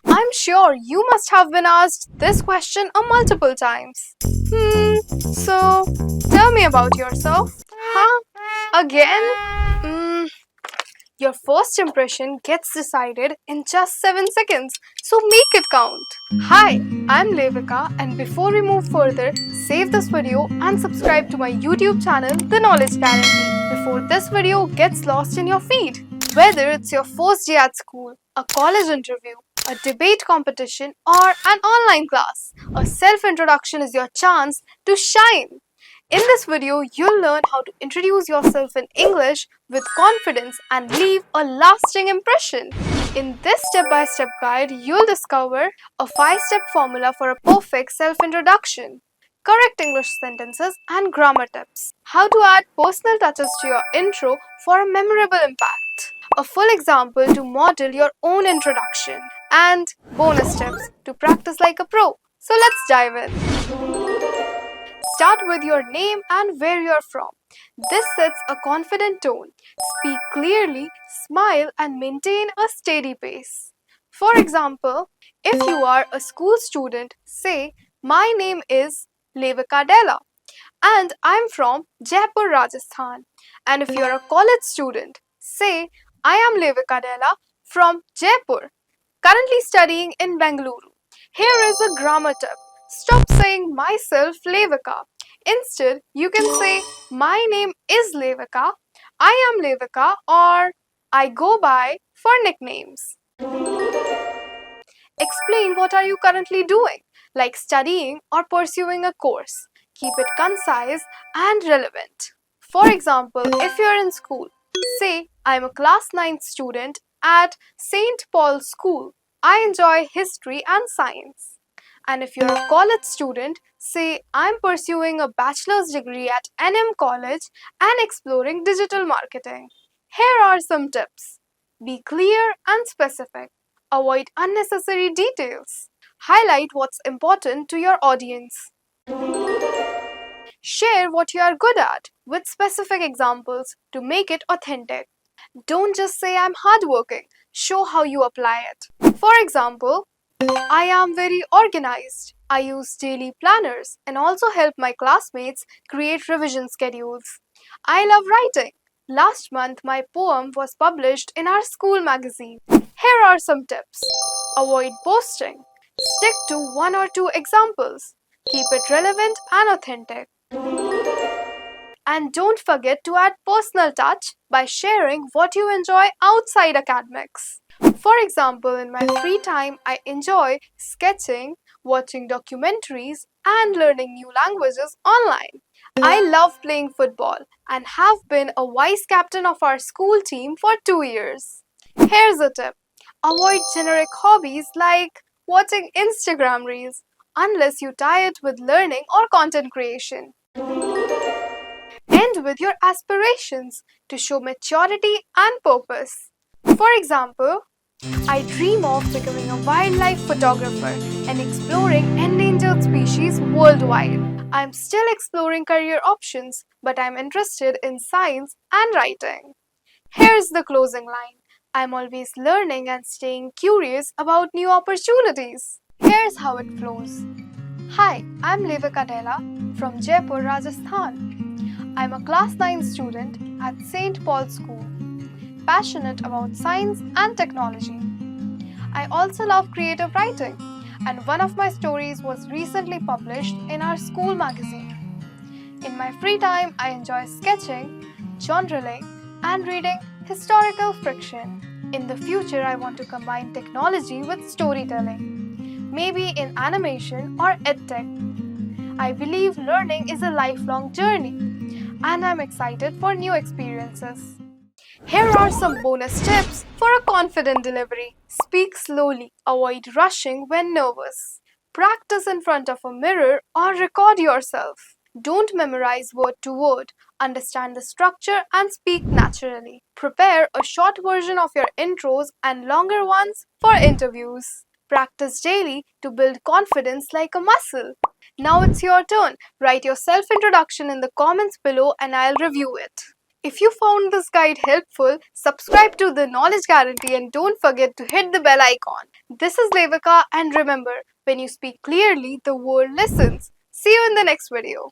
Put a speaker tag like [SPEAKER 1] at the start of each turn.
[SPEAKER 1] I'm sure you must have been asked this question a multiple times. So tell me about yourself. Huh? Again? Your first impression gets decided in just 7 seconds, so make it count. Hi, I'm Levika, and before we move further, save this video and subscribe to my YouTube channel, The Knowledge Guarantee, before this video gets lost in your feed. Whether it's your first day at school, a college interview, a debate competition, or an online class, a self-introduction is your chance to shine. In this video, you'll learn how to introduce yourself in English with confidence and leave a lasting impression. In this step-by-step guide, you'll discover a 5-step formula for a perfect self-introduction, correct English sentences and grammar tips, how to add personal touches to your intro for a memorable impact, a full example to model your own introduction, and bonus tips to practice like a pro. So let's dive in. Start with your name and where you're from. This sets a confident tone. Speak clearly, smile, and maintain a steady pace. For example, if you are a school student, say, "My name is Levika and I'm from Jaipur, Rajasthan." And if you're a college student, say, "I am Levika from Jaipur, currently studying in Bengaluru." Here is a grammar tip. Stop saying myself Levika. Instead, you can say my name is Levika, I am Levika, or I go by for nicknames. Explain what are you currently doing, like studying or pursuing a course. Keep it concise and relevant. For example, if you're in school, say I'm a class 9th student at St. Paul's School. I enjoy history and science. And if you're a college student, say I'm pursuing a bachelor's degree at NM College and exploring digital marketing. Here are some tips. Be clear and specific. Avoid unnecessary details. Highlight what's important to your audience. Share what you are good at with specific examples to make it authentic. Don't just say I'm hardworking. Show how you apply it. For example, I am very organized. I use daily planners and also help my classmates create revision schedules. I love writing. Last month, my poem was published in our school magazine. Here are some tips. Avoid boasting. Stick to 1 or 2 examples. Keep it relevant and authentic. And don't forget to add personal touch by sharing what you enjoy outside academics. For example, in my free time, I enjoy sketching, watching documentaries, and learning new languages online. I love playing football and have been a vice captain of our school team for 2 years. Here's a tip. Avoid generic hobbies like watching Instagram reels unless you tie it with learning or content creation. End with your aspirations to show maturity and purpose. For example, I dream of becoming a wildlife photographer and exploring endangered species worldwide. I'm still exploring career options, but I'm interested in science and writing. Here's the closing line. I'm always learning and staying curious about new opportunities. Here's how it flows. Hi, I'm Levika from Jaipur, Rajasthan. I'm a class 9 student at St. Paul's School, passionate about science and technology. I also love creative writing, and one of my stories was recently published in our school magazine. In my free time, I enjoy sketching, journaling, and reading historical fiction. In the future, I want to combine technology with storytelling, maybe in animation or edtech. I believe learning is a lifelong journey, and I'm excited for new experiences. Here are some bonus tips for a confident delivery. Speak slowly. Avoid rushing when nervous. Practice in front of a mirror or record yourself. Don't memorize word to word. Understand the structure and speak naturally. Prepare a short version of your intros and longer ones for interviews. Practice daily to build confidence like a muscle. Now it's your turn. Write your self-introduction in the comments below and I'll review it. If you found this guide helpful, subscribe to the Knowledge Guarantee and don't forget to hit the bell icon. This is Levika, and remember, when you speak clearly, the world listens. See you in the next video.